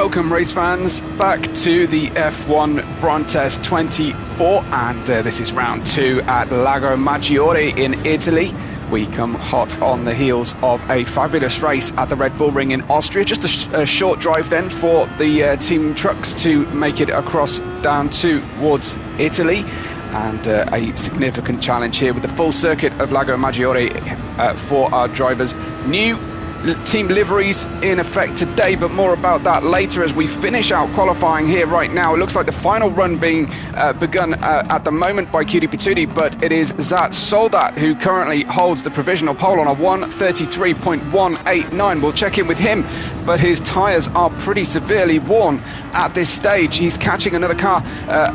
Welcome race fans back to the F1 Brontest 24, and this is round 2 at Lago Maggiore in Italy. We come hot on the heels of a fabulous race at the Red Bull Ring in Austria. Just a short drive then for the team trucks to make it across down towards Italy, and a significant challenge here with the full circuit of Lago Maggiore for our drivers. New team liveries in effect today, but more about that later as we finish out qualifying here right now. It looks like the final run being begun at the moment by Cutie Patootie, but it is Zat Soldat who currently holds the provisional pole on a 1:33.189. We'll check in with him, but his tyres are pretty severely worn at this stage. He's catching another car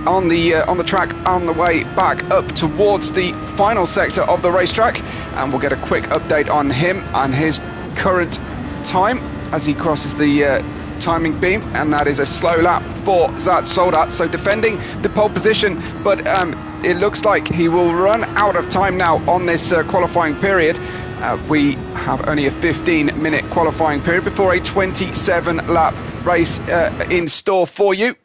on the track on the way back up towards the final sector of the racetrack, and we'll get a quick update on him and his current time as he crosses the timing beam, and that is a slow lap for Zat Soldat, so defending the pole position, but it looks like he will run out of time now on this qualifying period. We have only a 15-minute qualifying period before a 27-lap race in store for you.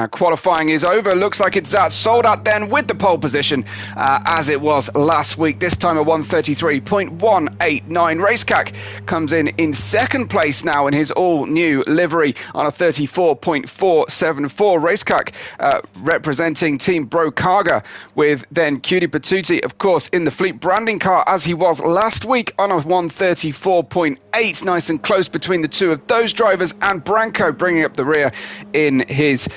Qualifying is over. Looks like it's Zat Soldat then with the pole position as it was last week. This time a 1:33.189. Racecack comes in second place now in his all-new livery on a 34.474. Racecack representing Team Brokaga, with then Cutie Patootie, of course, in the fleet branding car as he was last week on a 1:34.8. Nice and close between the two of those drivers, and Branko bringing up the rear in his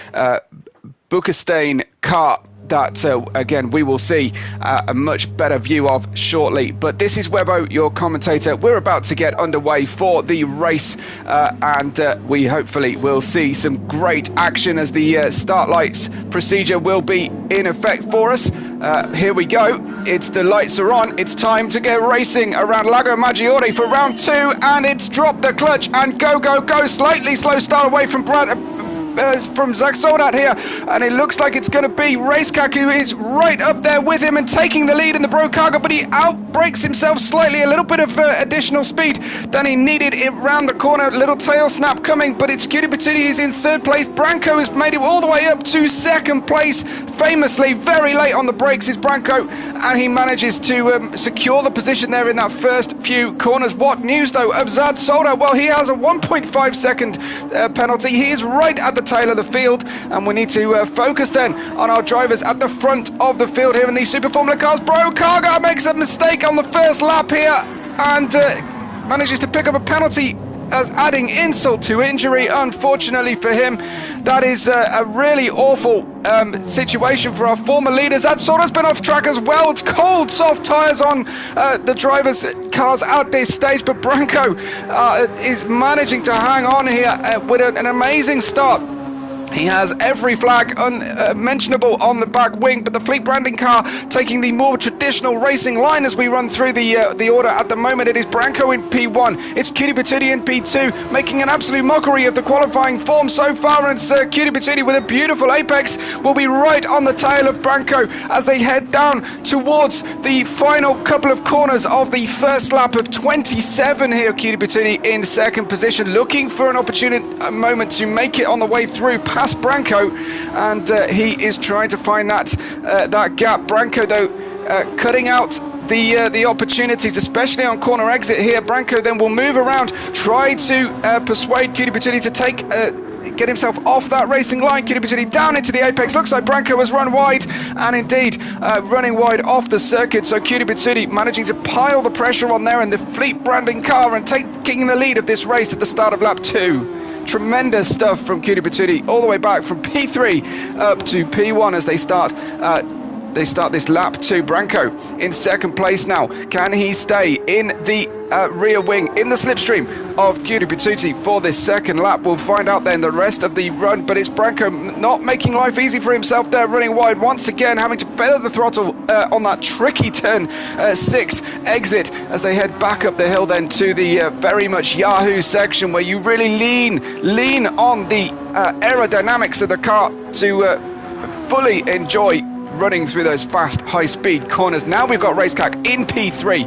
Bucastain car that, again, we will see a much better view of shortly. But this is Webbo, your commentator. We're about to get underway for the race, and we hopefully will see some great action as the start lights procedure will be in effect for us. Here we go. The lights are on. It's time to get racing around Lago Maggiore for round 2, and it's dropped the clutch and go, go, go. Slightly slow start away from Zat Soldat here, and it looks like it's going to be Racecack who is right up there with him and taking the lead in the Brokaga, but he outbrakes himself slightly, a little bit of additional speed than he needed around the corner. Little tail snap coming, but it's Cutie Patootie who's in third place. Branko has made it all the way up to second place, famously very late on the brakes is Branko, and he manages to secure the position there in that first few corners. What news though of Zat Soldat? Well, he has a 1.5 second penalty. He is right at the tail of the field, and we need to focus then on our drivers at the front of the field here in these Super Formula cars. Brokaga makes a mistake on the first lap here and manages to pick up a penalty, as adding insult to injury, unfortunately for him. That is a really awful situation for our former leaders. That sort has been off track as well. It's cold, soft tyres on the drivers' cars at this stage, but Branko is managing to hang on here with an amazing start. He has every flag unmentionable on the back wing, but the fleet branding car taking the more traditional racing line as we run through the order at the moment. It is Branko in P1, it's Cutie Patootie in P2, making an absolute mockery of the qualifying form so far, and Cutie Patootie with a beautiful apex will be right on the tail of Branko as they head down towards the final couple of corners of the first lap of 27 here. Cutie Patootie in second position, looking for an opportunity moment to make it on the way through past Branko, and he is trying to find that gap. Branko though cutting out the opportunities, especially on corner exit here. Branko then will move around, try to persuade Cutie Patootie to get himself off that racing line. Cutie Patootie down into the apex. Looks like Branko has run wide, and indeed running wide off the circuit. So Cutie Patootie managing to pile the pressure on there in the fleet branding car and taking the lead of this race at the start of lap 2. Tremendous stuff from Cutie Patootie, all the way back from P3 up to P1 as they start this lap 2. Branko in second place now. Can he stay in the rear wing, in the slipstream of Cutie Patootie for this second lap? We'll find out then the rest of the run, but it's Branko not making life easy for himself there, running wide once again, having to feather the throttle on that tricky turn 6 exit as they head back up the hill then to the very much Yahoo section, where you really lean on the aerodynamics of the car to fully enjoy running through those fast, high-speed corners. Now we've got Racecack in P3,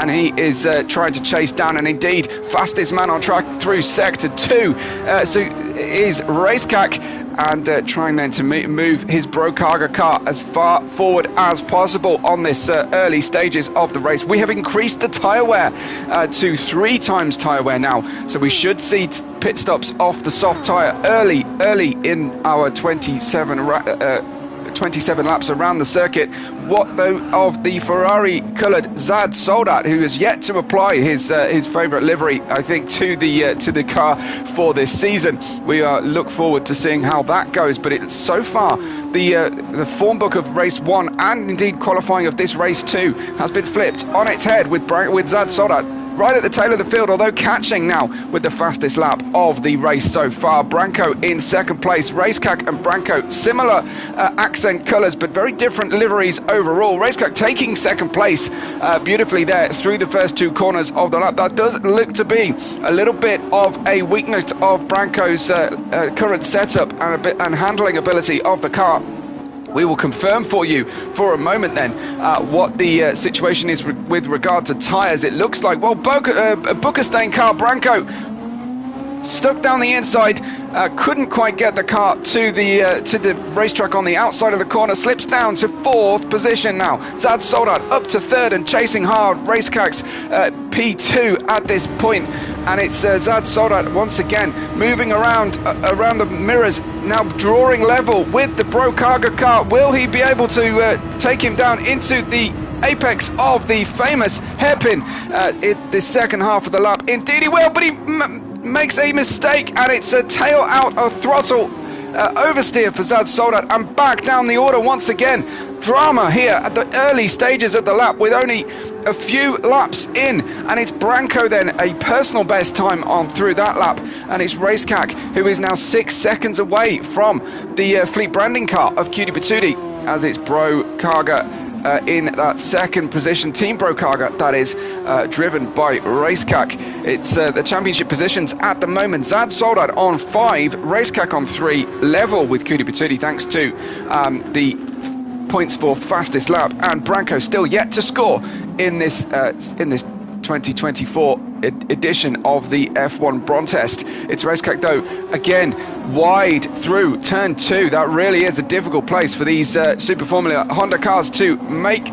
and he is trying to chase down, and indeed, fastest man on track through Sector 2. So is Racecack, and trying then to move his Brokaga car as far forward as possible on this early stages of the race. We have increased the tyre wear to 3 times tyre wear now, so we should see pit stops off the soft tyre early in our 27 laps around the circuit. What though of the Ferrari coloured Zad Soldat, who has yet to apply his favourite livery, I think, to the car for this season. We look forward to seeing how that goes. But so far the form book of race 1 and indeed qualifying of this race 2 has been flipped on its head with Zad Soldat right at the tail of the field, although catching now with the fastest lap of the race so far. Branco in second place. Racecack and Branco, similar accent colours, but very different liveries overall. Racecack taking second place beautifully there through the first 2 corners of the lap. That does look to be a little bit of a weakness of Branco's current setup and handling ability of the car. We will confirm for you for a moment then what the situation is with regard to tyres. It looks like, well, Bukestein car, Branco, stuck down the inside, couldn't quite get the car to the racetrack on the outside of the corner, slips down to 4th position now. Zad Soldat up to 3rd and chasing hard. Racecack's P2 at this point, and it's Zad Soldat once again moving around the mirrors, now drawing level with the Brokaga car. Will he be able to take him down into the apex of the famous hairpin in the second half of the lap? Indeed he will, but he makes a mistake, and it's a tail out of throttle oversteer for Zad Soldat, and back down the order once again. Drama here at the early stages of the lap with only a few laps in, and it's Branco then a personal best time on through that lap, and it's Racecack who is now 6 seconds away from the fleet branding car of Cutie Patootie, as it's Brokaga in that second position. Team Brokaga, that is, driven by Racecack. It's the championship positions at the moment. Zad Soldat on 5, Racecack on 3, level with Cutie Patootie thanks to the points for fastest lap, and Branco still yet to score in this 2024 edition of the F1 Brontest. It's Racecack though again wide through turn 2. That really is a difficult place for these Super Formula Honda cars to make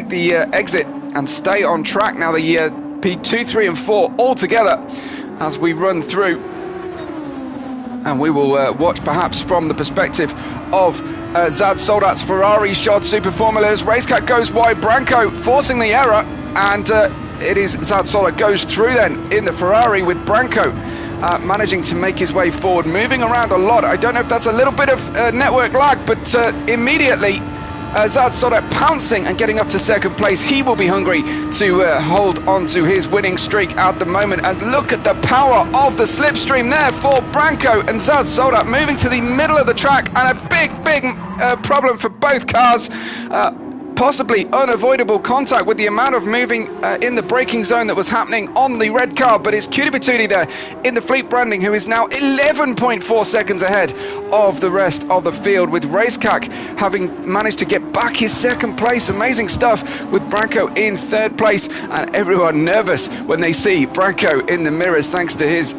the exit and stay on track. Now the P2, 3 and 4 all together as we run through, and we will watch perhaps from the perspective of Zad Soldat's Ferrari shod Super Formulas. Racecack goes wide, Branco forcing the error, and it is Zad Soldat goes through then in the Ferrari with Branco managing to make his way forward, moving around a lot. I don't know if that's a little bit of network lag, but immediately Zad Soldat pouncing and getting up to second place. He will be hungry to hold on to his winning streak at the moment. And look at the power of the slipstream there for Branco and Zad Soldat moving to the middle of the track, and a big problem for both cars. Possibly unavoidable contact with the amount of moving in the braking zone that was happening on the red car, but it's Cutie Patootie there in the fleet branding who is now 11.4 seconds ahead of the rest of the field, with Racecack having managed to get back his second place. Amazing stuff with Branco in 3rd place, and everyone nervous when they see Branco in the mirrors thanks to his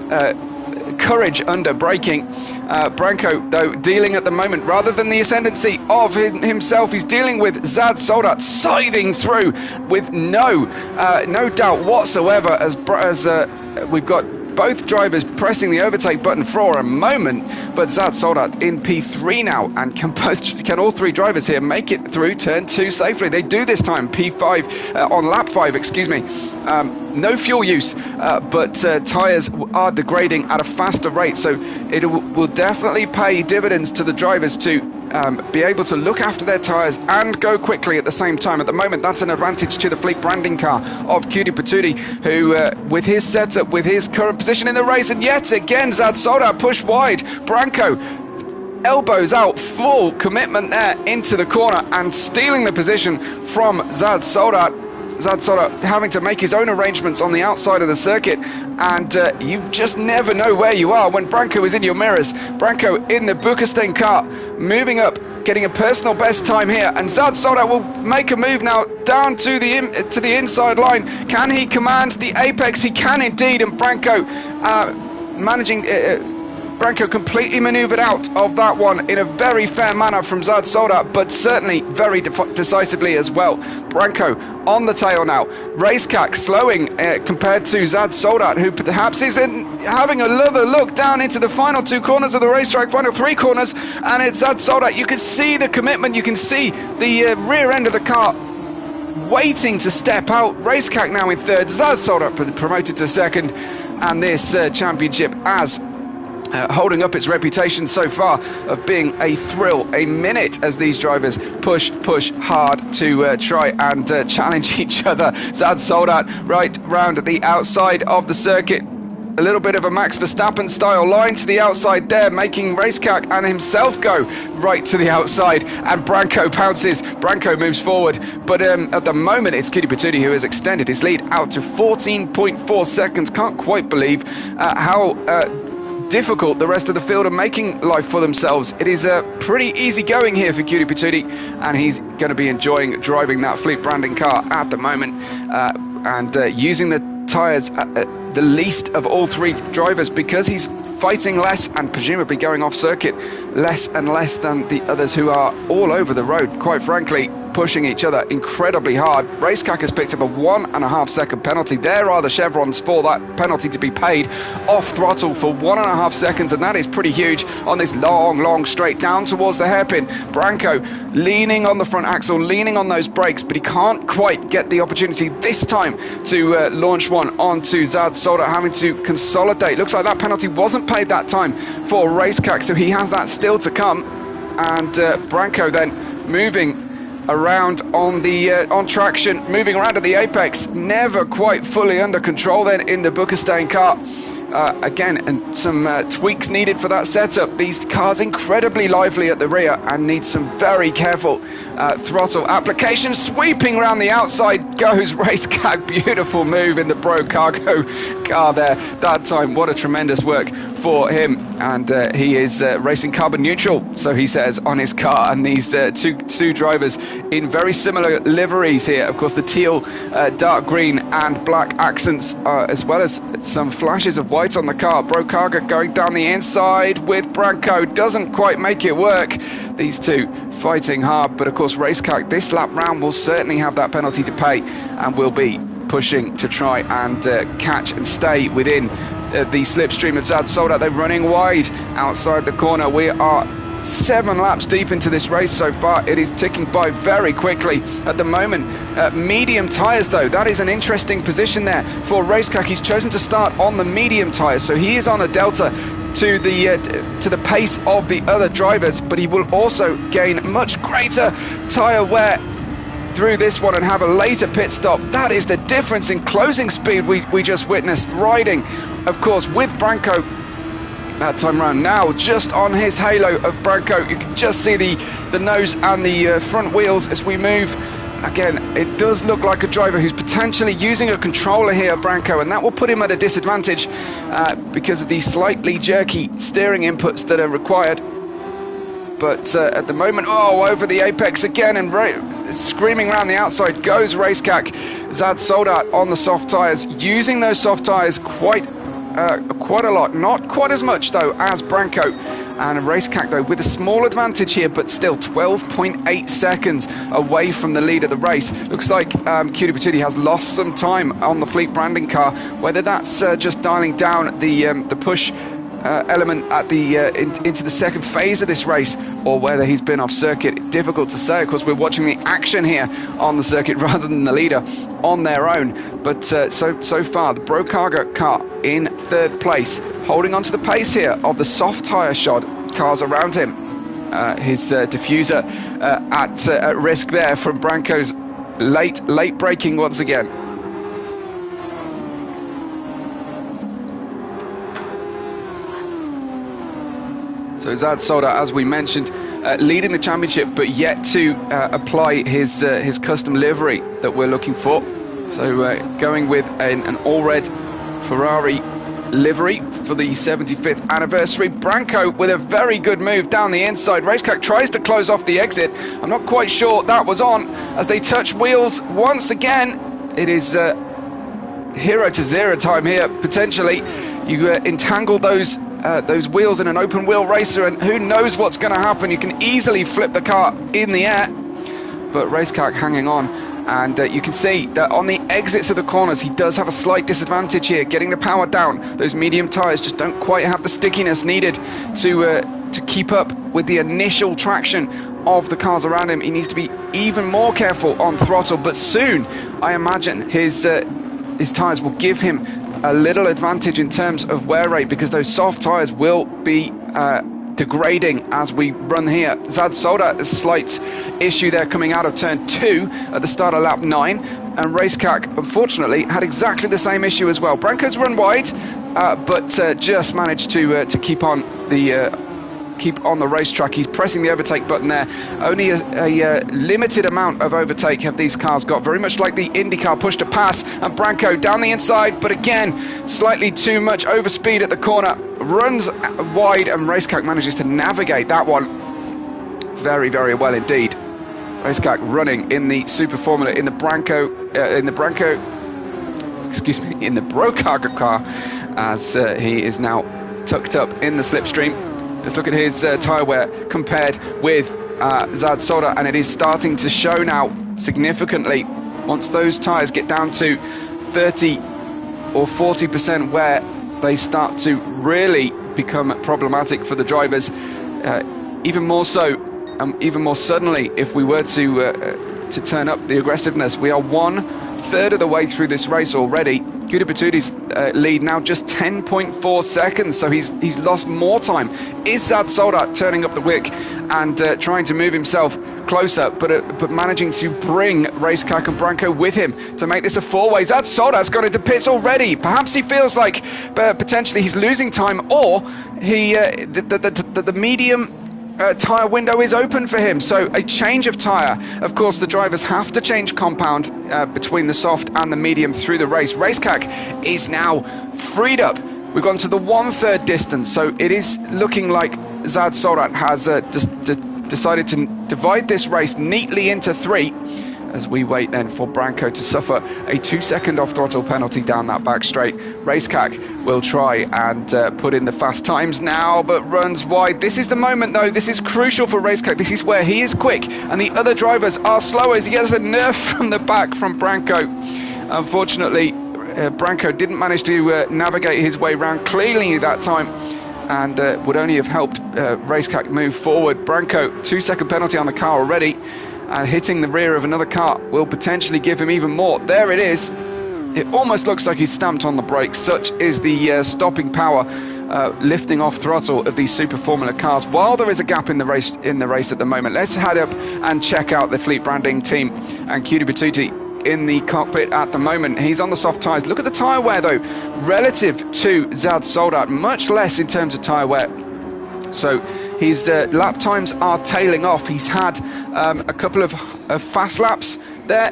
courage under braking. Branco though dealing at the moment, rather than the ascendancy of himself, he's dealing with Zad Soldat scything through with no doubt whatsoever, as we've got both drivers pressing the overtake button for a moment, but Zad Soldat in P3 now, and can all 3 drivers here make it through turn 2 safely? They do this time. P5 on lap 5, excuse me. No fuel use, but tyres are degrading at a faster rate, so it will definitely pay dividends to the drivers to be able to look after their tyres and go quickly at the same time. At the moment, that's an advantage to the fleet branding car of Cutie Patootie, who with his setup, with his current position in the race, and yet again Zad Soldat pushed wide. Branco elbows out, full commitment there into the corner and stealing the position from Zad Soldat. Zad Soda having to make his own arrangements on the outside of the circuit, and you just never know where you are when Branko is in your mirrors. Branko in the Bukestein car, moving up, getting a personal best time here, and Zad Soda will make a move now down to the inside line. Can he command the apex? He can indeed, and Branko Branko completely manoeuvred out of that one in a very fair manner from Zad Soda, but certainly very decisively as well. Branko on the tail now. Racecack slowing compared to Zad Soda, who perhaps is having another look down into the final 2 corners of the racetrack, final 3 corners, and it's Zad Soda. You can see the commitment, you can see the rear end of the car waiting to step out. Racecack now in 3rd, Zad Soda promoted to 2nd, and this championship as holding up its reputation so far of being a thrill, a minute as these drivers push hard to try and challenge each other. Zad Soda right round at the outside of the circuit. A little bit of a Max Verstappen style line to the outside there, making Racecack and himself go right to the outside, and Branko pounces. Branko moves forward, but at the moment it's Cutie Patootie who has extended his lead out to 14.4 seconds. Can't quite believe how difficult the rest of the field are making life for themselves. It is pretty easy going here for Cutie Patootie, and he's going to be enjoying driving that Fleet branding car at the moment, and using the tyres the least of all 3 drivers, because he's fighting less and presumably going off circuit less and less than the others who are all over the road, quite frankly, pushing each other incredibly hard. Racecack has picked up a 1.5 second penalty. There are the chevrons for that penalty to be paid off throttle for 1.5 seconds, and that is pretty huge on this long straight down towards the hairpin. Branko leaning on the front axle, leaning on those brakes, but he can't quite get the opportunity this time to launch one onto Zad Soda, having to consolidate. Looks like that penalty wasn't paid that time for Racecack, so he has that still to come. And Branko then moving around on traction, moving around at the apex, never quite fully under control then in the Bukestein car. Again, and some tweaks needed for that setup. These cars incredibly lively at the rear and need some very careful throttle application. Sweeping around the outside goes Racecack. Beautiful move in the Bro Cargo car there that time. What a tremendous work for him, and he is racing carbon neutral, so he says, on his car. And these two drivers in very similar liveries here, of course the teal, dark green and black accents, as well as some flashes of white on the car. Bro Cargo going down the inside with Branko, doesn't quite make it work. These two fighting hard, but of course Racecack this lap round will certainly have that penalty to pay, and will be pushing to try and catch and stay within the slipstream of Zad Soda. They're running wide outside the corner. We are 7 laps deep into this race so far. It is ticking by very quickly at the moment. Medium tyres though, that is an interesting position there for Racecack. He's chosen to start on the medium tyres, so he is on a delta to the pace of the other drivers, but he will also gain much greater tyre wear through this one and have a later pit stop. That is the difference in closing speed we just witnessed, riding of course with Branko that time round. Now just on his halo of Branko, you can just see the nose and the front wheels as we move. Again, it does look like a driver who's potentially using a controller here, Branko, and that will put him at a disadvantage because of the slightly jerky steering inputs that are required. But at the moment, over the apex again, and screaming around the outside goes Racecack. Zad Soda on the soft tyres, using those soft tyres quite a lot. Not quite as much though as Branko. And Racecack though with a small advantage here, but still 12.8 seconds away from the lead of the race. Looks like Cutie Patootie has lost some time on the Fleet branding car. Whether that's just dialing down the push element at the into the second phase of this race, or whether he's been off circuit, difficult to say. Of course, we're watching the action here on the circuit rather than the leader on their own. But so far, the Bro Cargo car in 3rd place, holding on to the pace here of the soft tyre shod cars around him. His diffuser at risk there from Branko's late braking once again. So Zad Soda, as we mentioned, leading the championship, but yet to apply his custom livery that we're looking for. So going with an all-red Ferrari livery for the 75th anniversary. Branco with a very good move down the inside. Racetrack tries to close off the exit. I'm not quite sure that was on as they touch wheels once again. It is 0 to 0 time here, potentially. You entangle those wheels in an open wheel racer, and who knows what's going to happen. You can easily flip the car in the air, but Racetrack hanging on. And you can see that on the exits of the corners, he does have a slight disadvantage here, getting the power down. Those medium tyres just don't quite have the stickiness needed to keep up with the initial traction of the cars around him. He needs to be even more careful on throttle, but soon, I imagine, his tyres will give him a little advantage in terms of wear rate, because those soft tyres will be degrading as we run here. Zad Soldat, a slight issue there coming out of turn 2 at the start of lap 9, and Racecack unfortunately had exactly the same issue as well. Branco's run wide, but just managed to keep on the racetrack. He's pressing the overtake button there. Only a limited amount of overtake have these cars got, very much like the IndyCar push to pass, and Branco down the inside, but again slightly too much overspeed at the corner, runs wide, and Racecack manages to navigate that one very, very well indeed. Racecack running in the Super Formula in the Brocarga car, as he is now tucked up in the slipstream. Let's look at his tyre wear compared with Zad Soda, and it is starting to show now significantly. Once those tyres get down to 30 or 40% wear, they start to really become problematic for the drivers. Even more so, even more suddenly, if we were to turn up the aggressiveness. We are 1/3 of the way through this race already. Cuda Batuti's lead now just 10.4 seconds, so he's lost more time. Is Zad Soldat turning up the wick and trying to move himself closer, but managing to bring Racecack and Branco with him to make this a four-way? Zad Soldat's gone into pits already. Perhaps he feels like potentially he's losing time, or the medium tyre window is open for him, so a change of tyre. Of course, the drivers have to change compound between the soft and the medium through the race. Racecack is now freed up. We've gone to the 1/3 distance, so it is looking like Zad Soldat has decided to divide this race neatly into 3, as we wait then for Branco to suffer a 2-second off-throttle penalty down that back straight. Racecack will try and put in the fast times now, but runs wide. This is the moment, though. This is crucial for Racecack. This is where he is quick and the other drivers are slower, as he gets a nerf from the back from Branco. Unfortunately, Branco didn't manage to navigate his way round cleanly that time, and would only have helped Racecack move forward. Branco, 2-second penalty on the car already, and hitting the rear of another car will potentially give him even more. There it is. It almost looks like he's stamped on the brakes. Such is the stopping power, lifting off throttle of these Super Formula cars. While there is a gap in the race at the moment, let's head up and check out the Fleet Branding team and Cuda Batuti in the cockpit at the moment. He's on the soft tyres. Look at the tyre wear, though, relative to Zad Soldat, much less in terms of tyre wear. So his lap times are tailing off. He's had a couple of fast laps there,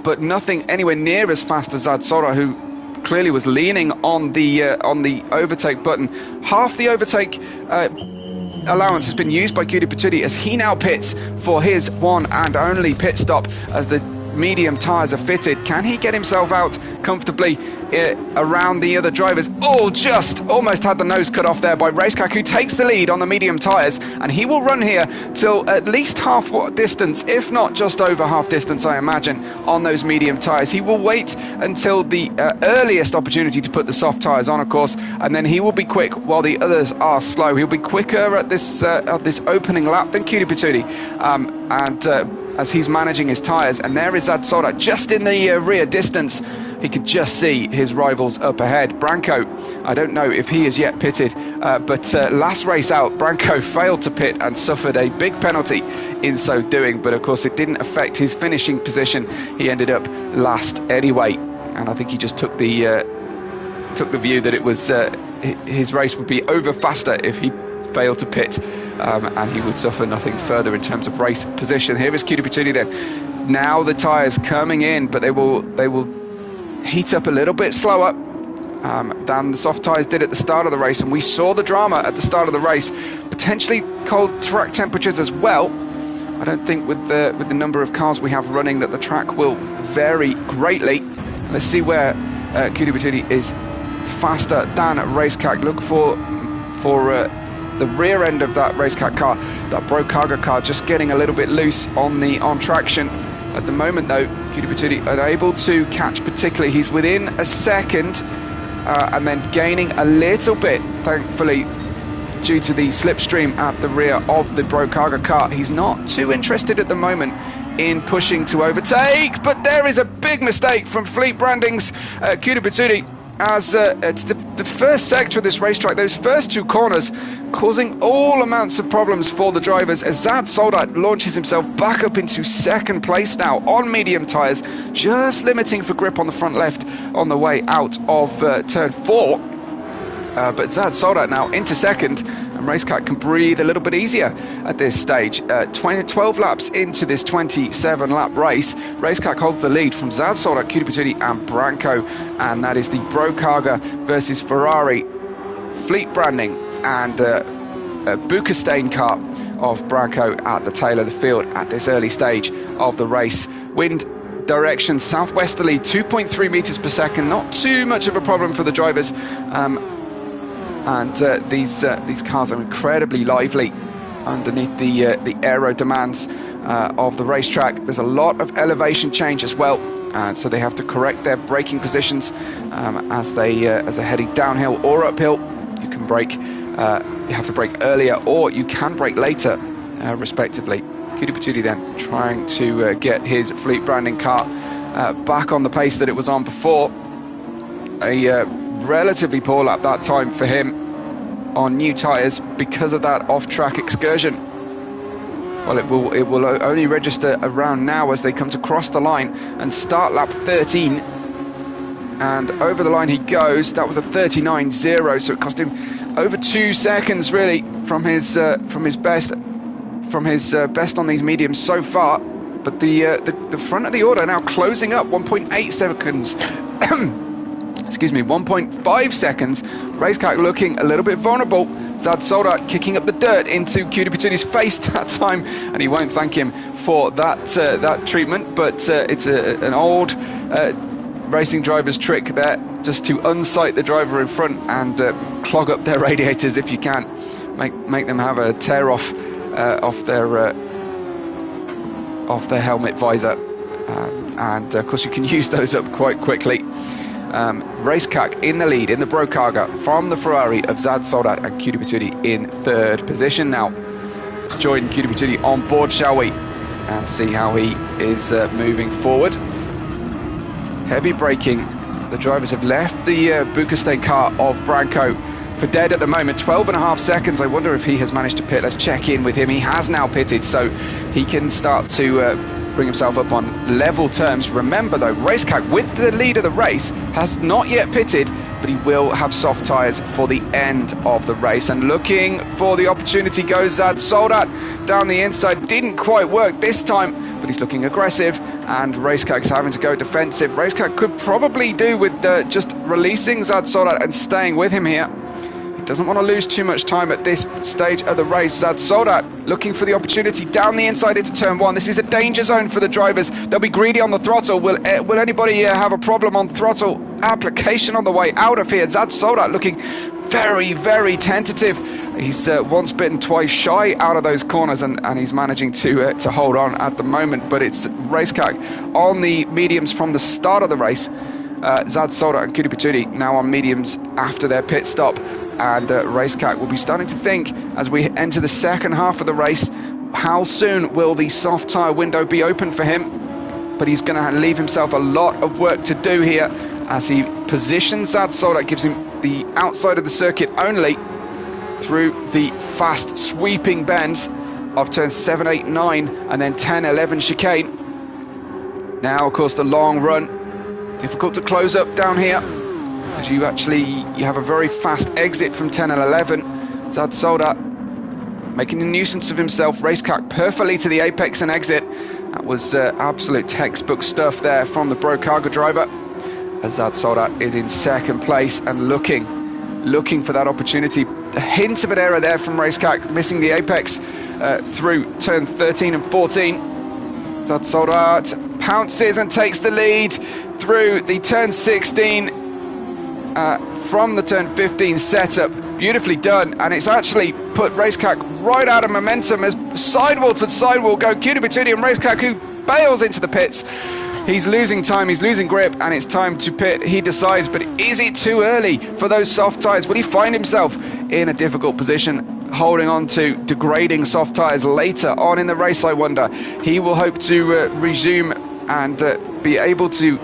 but nothing anywhere near as fast as Zad Soldat, who clearly was leaning on the overtake button. Half the overtake allowance has been used by Cuda Batuti, as he now pits for his one and only pit stop as the medium tyres are fitted. Can he get himself out comfortably around the other drivers? Oh, just almost had the nose cut off there by Racecack, who takes the lead on the medium tyres, and he will run here till at least half distance, if not just over half distance, I imagine, on those medium tyres. He will wait until the earliest opportunity to put the soft tyres on, of course, and then he will be quick while the others are slow. He'll be quicker at this opening lap than Cuda Batuti, as he's managing his tyres. And there is Zad Soldat just in the rear distance. He can just see his rivals up ahead. Branco, I don't know if he is yet pitted, but last race out, Branco failed to pit and suffered a big penalty in so doing, but of course it didn't affect his finishing position. He ended up last anyway, and I think he just took the view that it was his race would be over faster if he failed to pit, and he would suffer nothing further in terms of race position. Here is Cuda Batuti then. Now the tyres coming in, but they will heat up a little bit slower than the soft tyres did at the start of the race, and we saw the drama at the start of the race. Potentially cold track temperatures as well. I don't think with the number of cars we have running that the track will vary greatly. Let's see where Cutie Patootie is faster than Racecack. Look for the rear end of that Racecack car, that Bro Cargo car, just getting a little bit loose on traction. At the moment though, Cutie Patootie unable to catch particularly. He's within a second and then gaining a little bit, thankfully, due to the slipstream at the rear of the Bro Cargo car. He's not too interested at the moment in pushing to overtake, but there is a big mistake from Fleet Branding's Cutie Patootie, as it's the first sector of this racetrack, those first two corners, causing all amounts of problems for the drivers, as Zad Soldat launches himself back up into second place now on medium tyres, just limiting for grip on the front left on the way out of turn 4. But Zad Soldat now into second, and Racecack can breathe a little bit easier at this stage. 12 laps into this 27-lap race, Racecack holds the lead from Zad Soldat, Cutie Patootie and Branco, and that is the Bro Cargo versus Ferrari, Fleet Branding and Bukastain car of Branco at the tail of the field at this early stage of the race. Wind direction southwesterly, 2.3 meters per second, not too much of a problem for the drivers. And these cars are incredibly lively underneath the aero demands of the racetrack. There's a lot of elevation change as well, so they have to correct their braking positions as they're heading downhill or uphill. You can brake, you have to brake earlier, or you can brake later, respectively. Cutie Patootie then trying to get his Fleet Branding car back on the pace that it was on before. A relatively poor lap that time for him on new tyres because of that off-track excursion. Well, it will only register around now as they come to cross the line and start lap 13. And over the line he goes. That was a 39.0, so it cost him over 2 seconds really from his best on these mediums so far. But the front of the order now closing up, 1.8 seconds. Excuse me, 1.5 seconds. Racecack looking a little bit vulnerable. Zad Soldat kicking up the dirt into Cutie Patootie's face that time, and he won't thank him for that treatment. But it's an old racing driver's trick there, just to unsight the driver in front and clog up their radiators if you can. Make them have a tear off their helmet visor, and of course you can use those up quite quickly. Racecack in the lead in the Bro Cargo from the Ferrari of Zad Soldat and Cutie Patootie in third position now. Let's join Cutie Patootie on board, shall we, and see how he is moving forward. Heavy braking. The drivers have left the Bukastain car of Branco for dead at the moment. 12.5 seconds. I wonder if he has managed to pit. Let's check in with him. He has now pitted, so he can start to bring himself up on level terms. Remember though, Racecack with the lead of the race has not yet pitted, but he will have soft tyres for the end of the race. And looking for the opportunity goes that Soldat down the inside. Didn't quite work this time, but he's looking aggressive, and Racecack's having to go defensive. Racecack could probably do with just releasing Zad Soldat and staying with him here. He doesn't want to lose too much time at this stage of the race. Zad Soldat looking for the opportunity down the inside into turn 1. This is a danger zone for the drivers. They'll be greedy on the throttle. Will anybody have a problem on throttle application on the way out of here? Zad Soldat looking very, very tentative. He's once bitten, twice shy out of those corners, and he's managing to hold on at the moment. But it's Racecack on the mediums from the start of the race. Zad Soldat and Cutie Patootie now on mediums after their pit stop, and Racecack will be starting to think as we enter the second half of the race, how soon will the soft tyre window be open for him? But he's going to leave himself a lot of work to do here as he positions Zad Soldat, gives him the outside of the circuit only through the fast sweeping bends of turns 7, 8, 9 and then 10, 11 chicane. Now of course the long run, difficult to close up down here, as you have a very fast exit from 10 and 11. Zad Soldat making a nuisance of himself. Racecack perfectly to the apex and exit. That was absolute textbook stuff there from the Bro Cargo driver. as Zad Soldat is in second place and looking for that opportunity. A hint of an error there from Racecack, missing the apex through turn 13 and 14. Zad Soldat pounces and takes the lead through the turn 16 from the turn 15 setup. Beautifully done, and it's actually put Racecack right out of momentum as sidewall to sidewall go Cutie Patootie and Racecack, who bails into the pits. He's losing time, he's losing grip, and it's time to pit. He decides, but is it too early for those soft tyres? Will he find himself in a difficult position, holding on to degrading soft tyres later on in the race, I wonder? He will hope to resume and be able to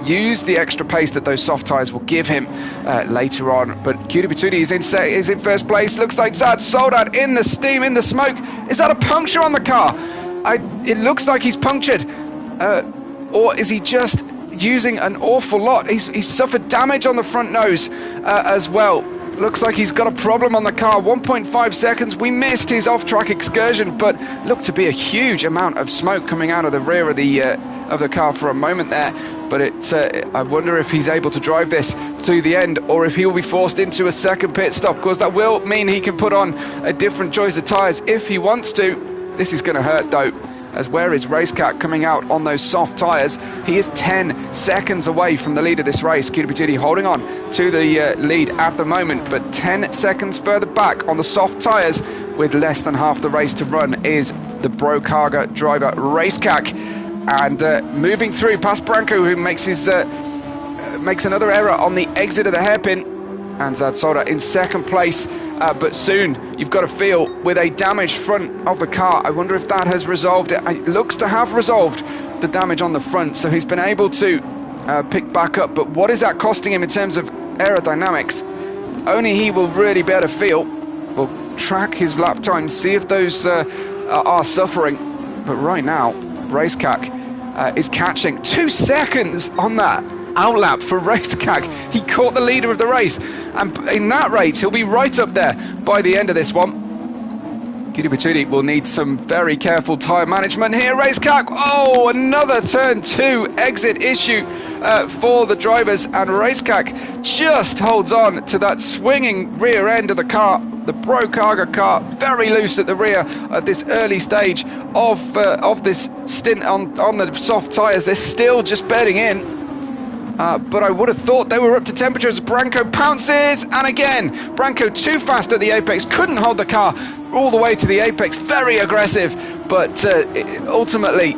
use the extra pace that those soft tyres will give him later on. But Cutie Patootie is in first place. Looks like Zad Soldat in the steam, in the smoke. Is that a puncture on the car? It looks like he's punctured, or is he just using an awful lot? He's suffered damage on the front nose as well. Looks like he's got a problem on the car. 1.5 seconds. We missed his off-track excursion, but looked to be a huge amount of smoke coming out of the rear of the car for a moment there. But I wonder if he's able to drive this to the end, or if he will be forced into a second pit stop. Of course, that will mean he can put on a different choice of tyres if he wants to. This is going to hurt though, as where is Racecat coming out on those soft tyres? He is 10 seconds away from the lead of this race. Cutie Patootie holding on to the lead at the moment, but 10 seconds further back on the soft tyres with less than half the race to run is the Brokaga driver Racecack. And moving through past Branco, who makes another error on the exit of the hairpin. And Zad Soldat in second place, but soon you've got to feel with a damaged front of the car. I wonder if that has resolved it. It looks to have resolved the damage on the front, so he's been able to pick back up. But what is that costing him in terms of aerodynamics? Only he will really be able to feel. We'll track his lap time, see if those are suffering. But right now, Racecack is catching 2 seconds on that outlap for Racecack. He caught the leader of the race, and in that rate he'll be right up there by the end of this one. Cutie Patootie will need some very careful tyre management here. Racecack, oh, another turn 2 exit issue for the drivers, and Racecack just holds on to that swinging rear end of the car. The Brokaga car very loose at the rear at this early stage of this stint on the soft tyres. They're still just bedding in. But I would have thought they were up to temperature as Branco pounces, and again, Branco too fast at the apex, couldn't hold the car all the way to the apex, very aggressive, but ultimately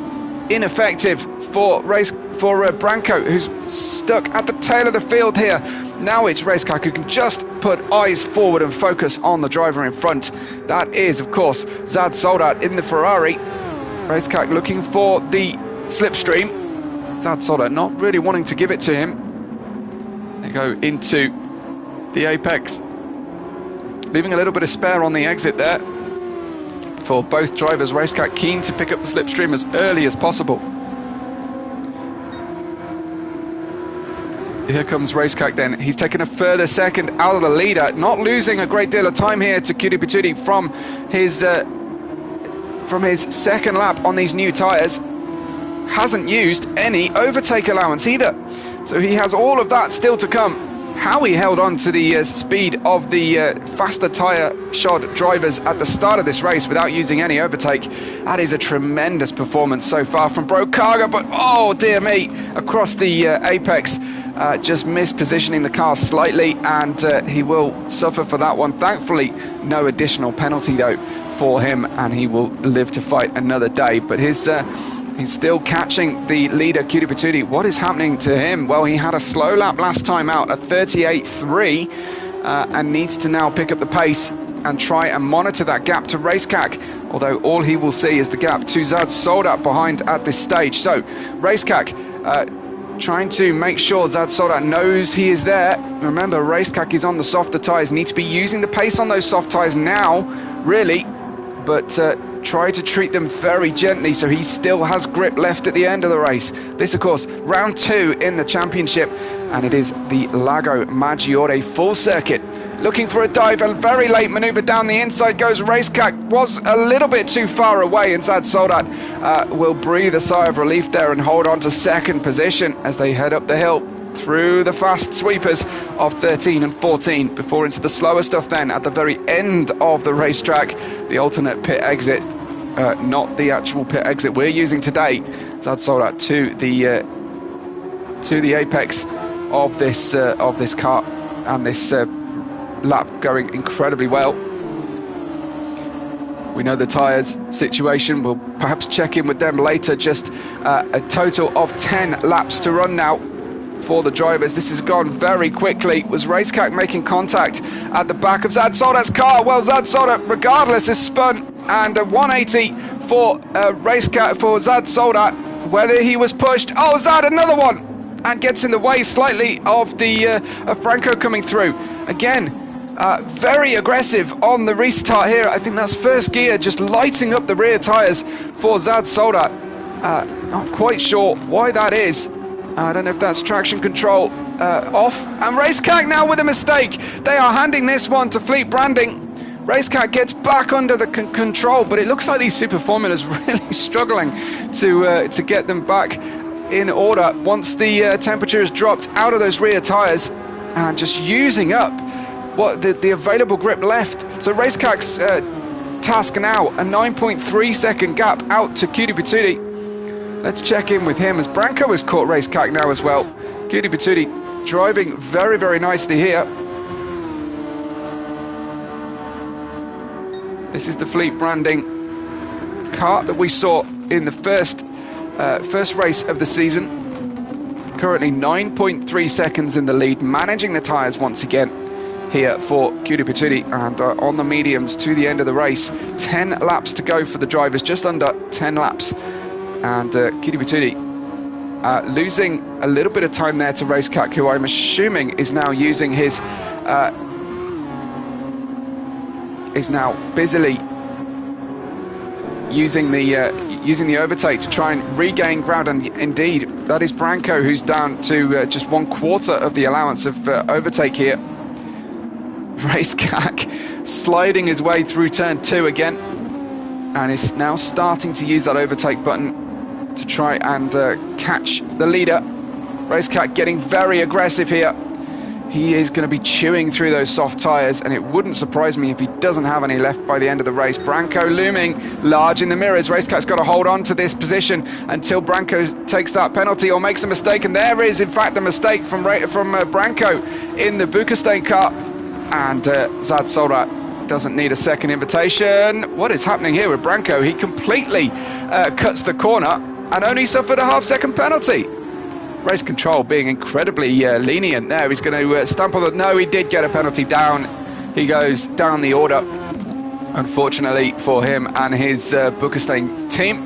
ineffective for Branco, who's stuck at the tail of the field here. Now it's Racecack who can just put eyes forward and focus on the driver in front. That is, of course, Zad Soldat in the Ferrari. Racecack looking for the slipstream. Zad Soldat not really wanting to give it to him. They go into the apex, leaving a little bit of spare on the exit there for both drivers. Racecack keen to pick up the slipstream as early as possible. Here comes Racecack then. He's taken a further second out of the leader, not losing a great deal of time here to Cutie Patootie from his second lap on these new tyres. Hasn't used any overtake allowance either, so he has all of that still to come. How he held on to the speed of the faster tyre shod drivers at the start of this race without using any overtake, that is a tremendous performance so far from Brokaga. But oh dear me, across the apex, just mispositioning the car slightly, and he will suffer for that one. Thankfully no additional penalty though for him, and he will live to fight another day. But he's still catching the leader, Cutie Patootie. What is happening to him? Well, he had a slow lap last time out, a 38.3, and needs to now pick up the pace and try and monitor that gap to Racecack, although all he will see is the gap to Zad Soldat behind at this stage. So Racecack trying to make sure Zad Soldat knows he is there. Remember, Racecack is on the softer tyres, need to be using the pace on those soft tyres now, really. but try to treat them very gently so he still has grip left at the end of the race. This, of course, round 2 in the championship, and it is the Lago Maggiore full circuit. Looking for a dive, a very late manoeuvre down the inside goes Racecack. Was a little bit too far away, and Zad Soldat will breathe a sigh of relief there and hold on to second position as they head up the hill through the fast sweepers of 13 and 14 before into the slower stuff then at the very end of the racetrack, the alternate pit exit, not the actual pit exit we're using today. Zad Soldat to the apex of this car, and this lap going incredibly well. We know the tyres situation, we'll perhaps check in with them later. Just a total of 10 laps to run now for the drivers. This has gone very quickly. Was Racecack making contact at the back of Zad Soldat's car? Well, Zad Soldat, regardless, is spun, and a 180 for Racecack for Zad Soldat. Whether he was pushed, oh, Zad, another one, and gets in the way slightly of the of Branco coming through. Again, very aggressive on the restart here. I think that's first gear, just lighting up the rear tyres for Zad Soldat. Not quite sure why that is. I don't know if that's traction control off. And Racecack now with a mistake. They are handing this one to Fleet Branding. Racecack gets back under the control, but it looks like these Super Formulas really struggling to get them back in order once the temperature has dropped out of those rear tyres, and just using up what the available grip left. So Racecack's task now, a 9.3 second gap out to Cutie Patootie. Let's check in with him as Branco has caught Racecack now as well. Cutie Patootie driving very, very nicely here. This is the Fleet Branding car that we saw in the first race of the season. Currently 9.3 seconds in the lead, managing the tyres once again here for Cutie Patootie, and on the mediums to the end of the race. 10 laps to go for the drivers, just under 10 laps. And Cutie Patootie losing a little bit of time there to Racecack, who I'm assuming is now using his is now busily using the overtake to try and regain ground. And indeed, that is Branco, who's down to just 1/4 of the allowance of overtake here. Racecack sliding his way through turn 2 again, and is now starting to use that overtake button to try and catch the leader. Racecack getting very aggressive here. He is going to be chewing through those soft tyres, and it wouldn't surprise me if he doesn't have any left by the end of the race. Branco looming large in the mirrors. Racecack's got to hold on to this position until Branco takes that penalty or makes a mistake, and there is in fact a mistake from Branco in the Bukestein car, and Zad Soldat doesn't need a second invitation. What is happening here with Branco? He completely cuts the corner and only suffered a half-second penalty. Race control being incredibly lenient there. He's going to stamp on the... No, he did get a penalty down. He goes down the order, unfortunately for him and his Bukestein team.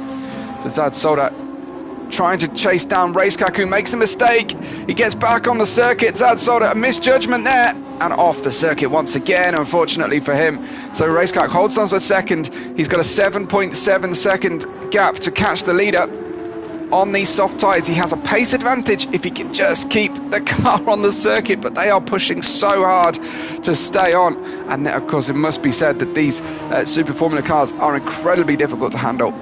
So Zad Soldat trying to chase down Racecack, who makes a mistake. He gets back on the circuit. Zad Soldat, a misjudgment there, and off the circuit once again, unfortunately for him. So Racecack holds on to second. He's got a 7.7 second gap to catch the leader. On these soft tyres, he has a pace advantage if he can just keep the car on the circuit, but they are pushing so hard to stay on. And of course, it must be said that these Super Formula cars are incredibly difficult to handle.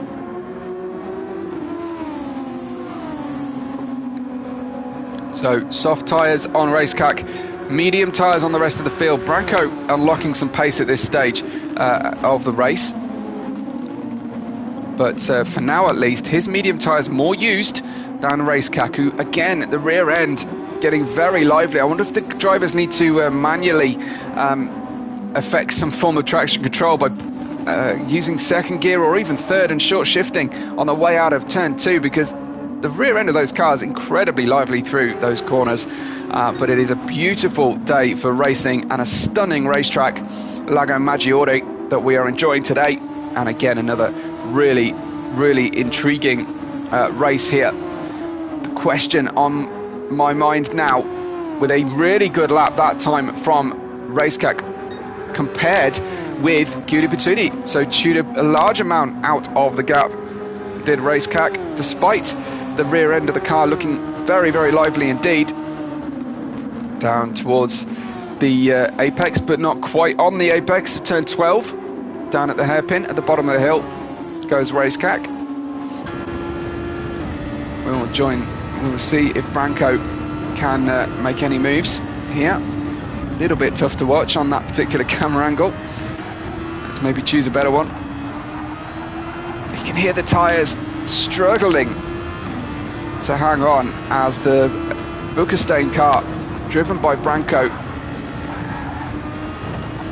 So soft tyres on Racecack, medium tyres on the rest of the field. Branco unlocking some pace at this stage of the race. But for now at least, his medium tyres more used than Racecack, who again, the rear end getting very lively. I wonder if the drivers need to manually affect some form of traction control by using second gear or even third and short shifting on the way out of turn 2, because the rear end of those cars incredibly lively through those corners. But it is a beautiful day for racing and a stunning racetrack, Lago Maggiore, that we are enjoying today. And again, another really, really intriguing race here. The question on my mind now, with a really good lap that time from Racecack compared with Cutie Patootie. So chewed a large amount out of the gap. Did Racecack, despite the rear end of the car looking very, very lively indeed. Down towards the apex, but not quite on the apex of turn 12. Down at the hairpin at the bottom of the hill goes Racecack. We will see if Branko can make any moves here. A little bit tough to watch on that particular camera angle. Let's maybe choose a better one. You can hear the tyres struggling to hang on as the Bukestein car, driven by Branko,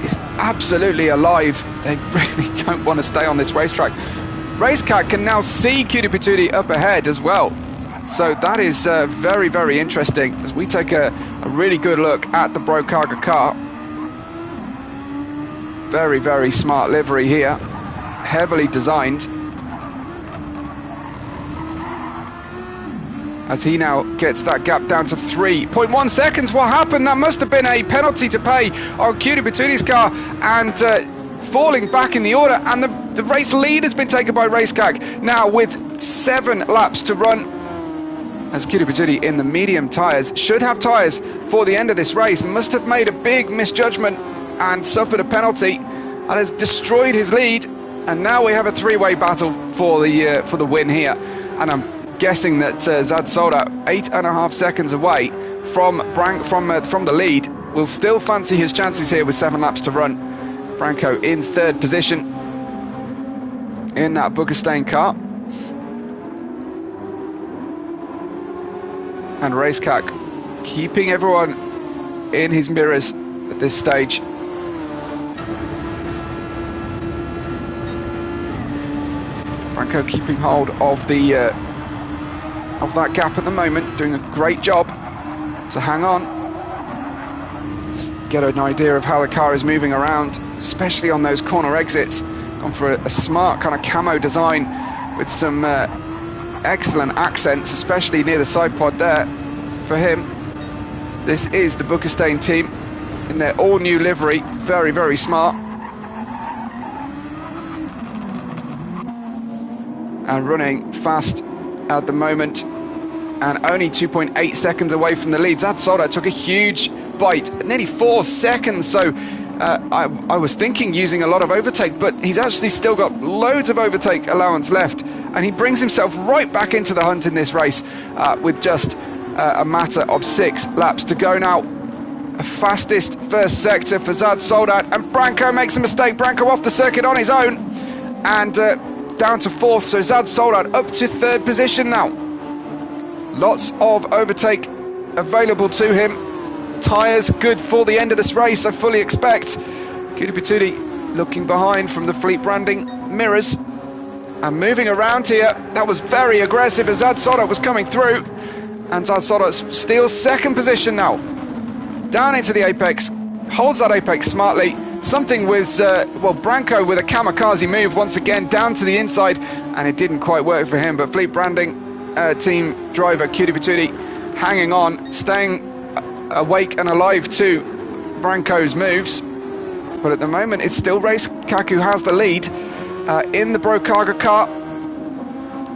is absolutely alive. They really don't want to stay on this racetrack. Racecack can now see Cutie Patootie up ahead as well. So that is very, very interesting as we take a really good look at the Brokaga car. Very, very smart livery here, heavily designed. As he now gets that gap down to 3.1 seconds. What happened? That must have been a penalty to pay on Cutie Patootie's car, and falling back in the order, and the race lead has been taken by Racecack now with 7 laps to run. As Cutie Patootie in the medium tyres, should have tyres for the end of this race, must have made a big misjudgment and suffered a penalty and has destroyed his lead. And now we have a 3-way battle for the win here. And I'm guessing that Zad Soldat, 8.5 seconds away from the lead, will still fancy his chances here with 7 laps to run. Branko in 3rd position in that Bukestein car. And Racecack keeping everyone in his mirrors at this stage. Branko keeping hold of that gap at the moment, doing a great job to hang on. Let's get an idea of how the car is moving around, especially on those corner exits. Gone for a smart kind of camo design with some excellent accents, especially near the side pod there for him. This is the Bukestein team in their all-new livery. Very, very smart. And running fast at the moment, and only 2.8 seconds away from the lead. Zad Soldat took a huge bite, nearly 4 seconds, so I was thinking using a lot of overtake, but he's actually still got loads of overtake allowance left, and he brings himself right back into the hunt in this race with just a matter of 6 laps to go now. A fastest first sector for Zad Soldat, and Branko makes a mistake. Branko off the circuit on his own, and down to 4th, so Zad Soldat up to 3rd position now. Lots of overtake available to him. Tyres good for the end of this race, I fully expect. Cutie Patootie looking behind from the fleet branding mirrors and moving around here. That was very aggressive as Zad Soldat was coming through, and Zad Soldat steals 2nd position now. Down into the apex, holds that apex smartly. Something with, Branko with a kamikaze move once again down to the inside, and it didn't quite work for him, but fleet branding team driver Cutie Patootie hanging on, staying awake and alive to Branko's moves. But at the moment it's still Racecack who has the lead in the Brokaga car.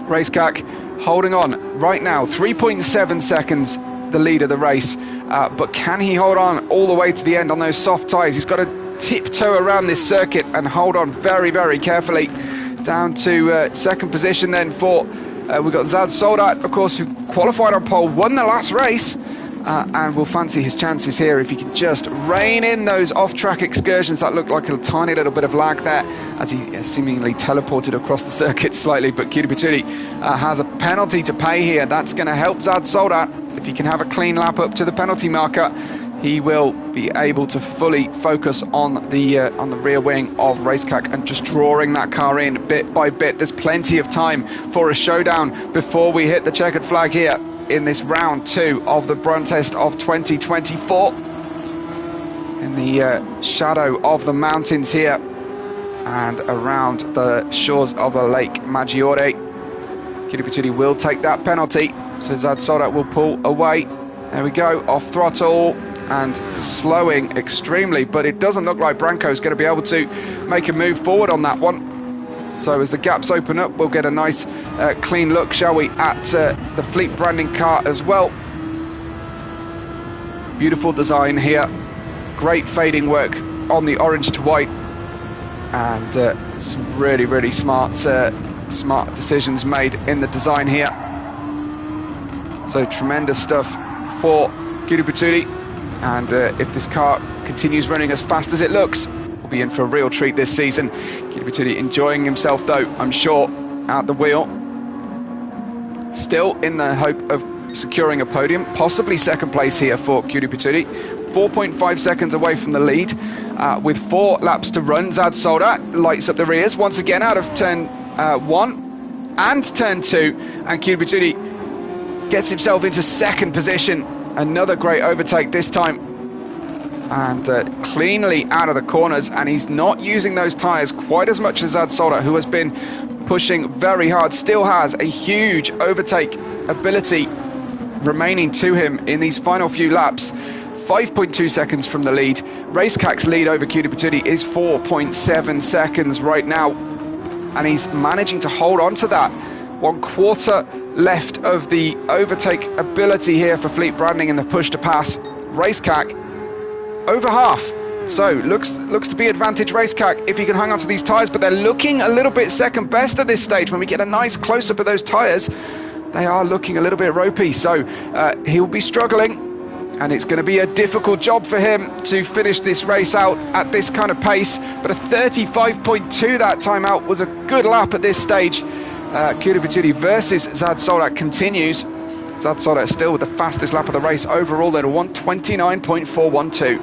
Racecack holding on right now, 3.7 seconds the lead of the race, but can he hold on all the way to the end on those soft tyres? He's got to tiptoe around this circuit and hold on very, very carefully. Down to 2nd position then for we've got Zad Soldat, of course, who qualified on pole, won the last race, and will fancy his chances here if he can just rein in those off-track excursions. That looked like a tiny little bit of lag there as he seemingly teleported across the circuit slightly, but Cutie Patootie has a penalty to pay here. That's going to help Zad Soldat. If he can have a clean lap up to the penalty marker, he will be able to fully focus on the rear wing of Racecack and just drawing that car in bit by bit. There's plenty of time for a showdown before we hit the checkered flag here in this round 2 of the Brontest of 2024. In the shadow of the mountains here and around the shores of the Lake Maggiore. Cutie Patootie will take that penalty, so Zad Soldat will pull away. There we go, off throttle, and slowing extremely, but it doesn't look like Branko's going to be able to make a move forward on that one. So as the gaps open up, we'll get a nice clean look, shall we, at the Fleet branding car as well. Beautiful design here, great fading work on the orange to white, and some really smart decisions made in the design here. So tremendous stuff for Cutie Patootie, and if this car continues running as fast as it looks, we'll be in for a real treat this season. Cutie Patootie enjoying himself though, I'm sure, at the wheel. Still in the hope of securing a podium, possibly second place here for Cutie Patootie. 4.5 seconds away from the lead, with 4 laps to run. Zad Soldat lights up the rears once again out of turn 1 and turn 2, and Cutie Patootie gets himself into second position. Another great overtake this time, and cleanly out of the corners, and he's not using those tyres quite as much as Zad Soldat, who has been pushing very hard, still has a huge overtake ability remaining to him in these final few laps. 5.2 seconds from the lead. Racecac's lead over Cutie Patootie is 4.7 seconds right now, and he's managing to hold on to that. 1/4 left of the overtake ability here for Fleet Branding in the push to pass. Racecac over half, so looks to be advantage Racecac if he can hang on to these tyres, but they're looking a little bit second best at this stage. When we get a nice close-up of those tyres, they are looking a little bit ropey, so he'll be struggling, and it's going to be a difficult job for him to finish this race out at this kind of pace. But a 35.2 that time out was a good lap at this stage. Cutie Patootie versus Zad Soldat continues. Zad Soldat still with the fastest lap of the race overall at a 1:29.412.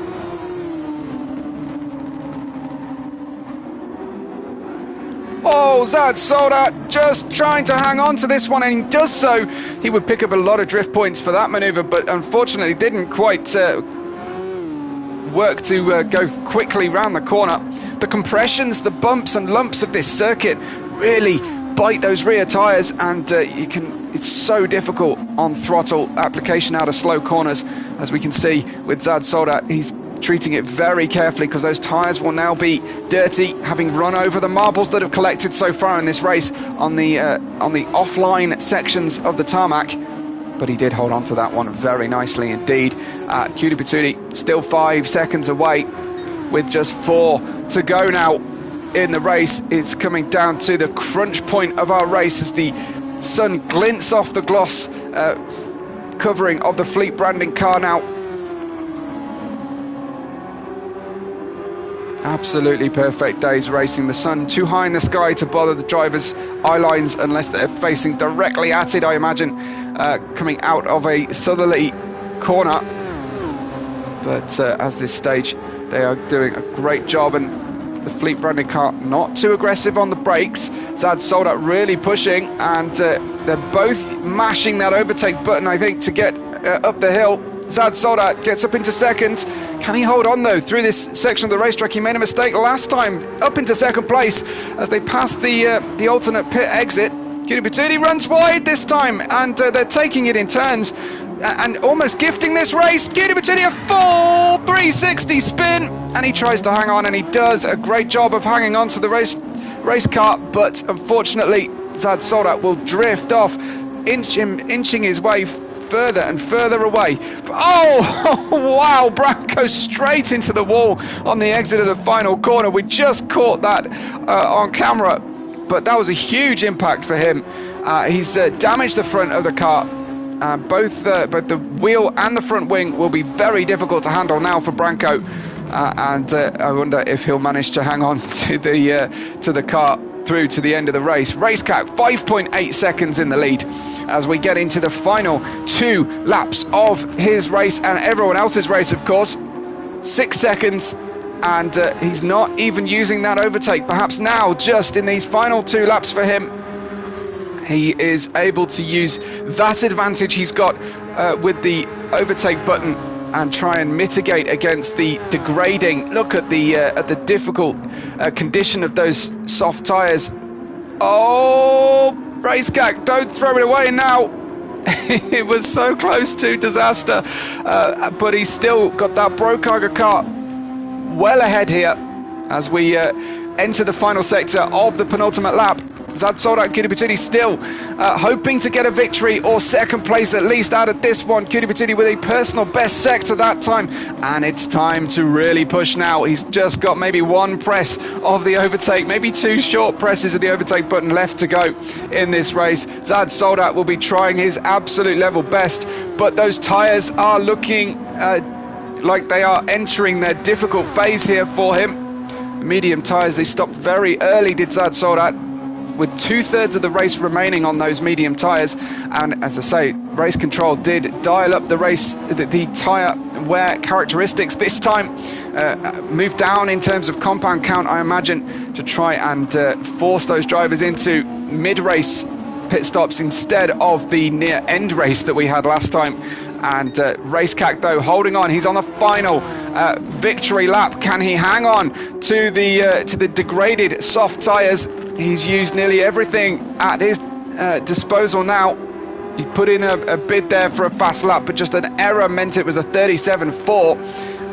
Oh, Zad Soldat just trying to hang on to this one, and he does so. He would pick up a lot of drift points for that maneuver, but unfortunately didn't quite work to go quickly round the corner. The compressions, the bumps and lumps of this circuit really bite those rear tyres, and it's so difficult on throttle application out of slow corners. As we can see with Zad Soldat, he's treating it very carefully because those tyres will now be dirty, having run over the marbles that have collected so far in this race on the offline sections of the tarmac. But he did hold on to that one very nicely indeed. Cutie Patootie still 5 seconds away with just 4 to go now in the race. It's coming down to the crunch point of our race as the sun glints off the gloss covering of the Fleet branding car now. Absolutely perfect days racing. The sun too high in the sky to bother the drivers' eye lines unless they're facing directly at it, I imagine, coming out of a southerly corner. But as this stage, they are doing a great job, and the Fleet branding car not too aggressive on the brakes. Zad Soldat really pushing, and they're both mashing that overtake button, I think, to get up the hill. Zad Soldat gets up into second. Can he hold on though through this section of the racetrack? He made a mistake last time, up into second place as they pass the alternate pit exit. Cutie Patootie runs wide this time, and they're taking it in turns and almost gifting this race. Cutie Patootie a full 360 spin, and he tries to hang on, and he does a great job of hanging on to the race car, but unfortunately Zad Soldat will drift off, inching his way further and further away. Oh, wow, Branko straight into the wall on the exit of the final corner. We just caught that on camera, but that was a huge impact for him. He's damaged the front of the car. Both the wheel and the front wing will be very difficult to handle now for Branko, and I wonder if he'll manage to hang on to the car through to the end of the race. Racecac 5.8 seconds in the lead as we get into the final 2 laps of his race and everyone else's race, of course. 6 seconds, and he's not even using that overtake. Perhaps now, just in these final 2 laps for him, he is able to use that advantage he's got with the overtake button and try and mitigate against the degrading. Look at the difficult condition of those soft tyres. Oh, Racecac, don't throw it away now. It was so close to disaster, but he's still got that Brokarga car well ahead here as we enter the final sector of the penultimate lap. Zad Soldat, Kudipatini still hoping to get a victory or second place at least out of this one. Kudipatini with a personal best sector that time, and it's time to really push now. He's just got maybe one press of the overtake, maybe two short presses of the overtake button left to go in this race. Zad Soldat will be trying his absolute level best, but those tyres are looking like they are entering their difficult phase here for him. The medium tyres, they stopped very early, did Zad Soldat, with 2/3 of the race remaining on those medium tyres. And as I say, race control did dial up the tyre wear characteristics this time, moved down in terms of compound count, I imagine, to try and force those drivers into mid-race pit stops instead of the near end race that we had last time. And Racecack, though, holding on. He's on the final victory lap. Can he hang on to the degraded soft tyres? He's used nearly everything at his disposal now. He put in a bid there for a fast lap, but just an error meant it was a 37.4.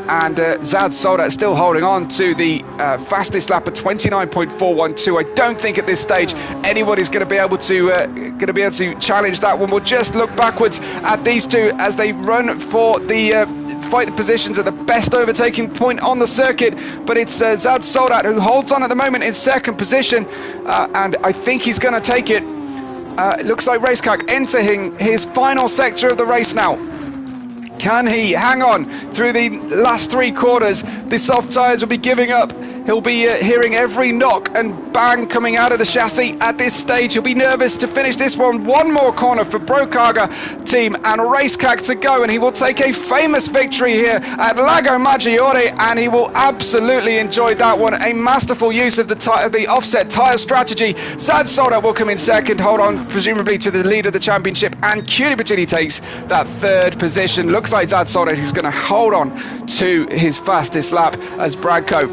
And Zad Soldat still holding on to the fastest lap of 29.412. I don't think at this stage anybody's going to be able to challenge that one. We'll just look backwards at these two as they run for the fight the positions at the best overtaking point on the circuit. But it's Zad Soldat who holds on at the moment in second position, and I think he's going to take it. It looks like Racecack entering his final sector of the race now. Can he hang on through the last three quarters? The soft tyres will be giving up. He'll be hearing every knock and bang coming out of the chassis at this stage. He'll be nervous to finish this one. One more corner for Brokarga team and Racecack to go, and he will take a famous victory here at Lago Maggiore, and he will absolutely enjoy that one. A masterful use of the offset tyre strategy. Zad Soldat will come in second, hold on presumably to the lead of the championship, and Kudipatini takes that third position. Looks like Zad Soldat is going to hold on to his fastest lap as Bradco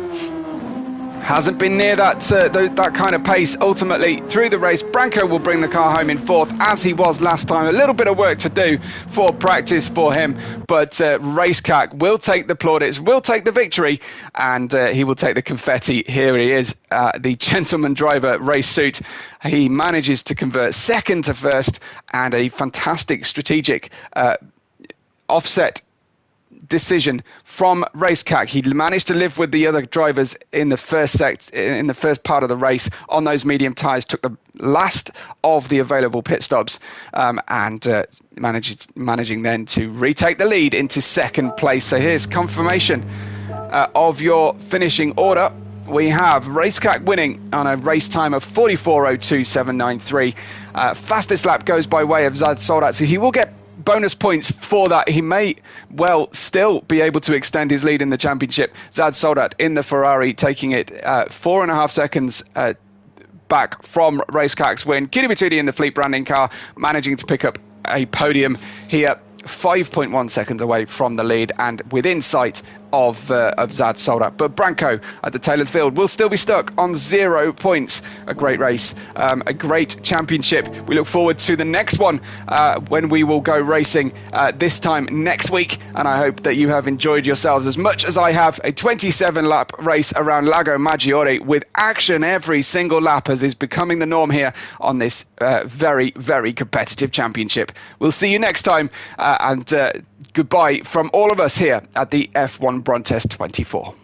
hasn't been near that kind of pace ultimately through the race. Branco will bring the car home in fourth, as he was last time. A little bit of work to do for practice for him, but Racecack will take the plaudits, will take the victory, and he will take the confetti. Here he is, the gentleman driver race suit. He manages to convert second to first, and a fantastic strategic offset decision from Racecack. He managed to live with the other drivers in the first part of the race on those medium tyres, took the last of the available pit stops, and managing then to retake the lead into second place. So here's confirmation of your finishing order. We have Racecack winning on a race time of 44.02.793. Fastest lap goes by way of Zad Soldat, so he will get bonus points for that. He may well still be able to extend his lead in the championship. Zad Soldat in the Ferrari, taking it 4.5 seconds back from Racecack's win. Kudipatini in the Fleet branding car, managing to pick up a podium here, 5.1 seconds away from the lead and within sight of Zad Soldat. But Branco at the tail of the field will still be stuck on 0 points. A great race, a great championship. We look forward to the next one when we will go racing this time next week, and I hope that you have enjoyed yourselves as much as I have. A 27-lap race around Lago Maggiore with action every single lap, as is becoming the norm here on this very, very competitive championship. We'll see you next time, and goodbye from all of us here at the F1 Brontest 24.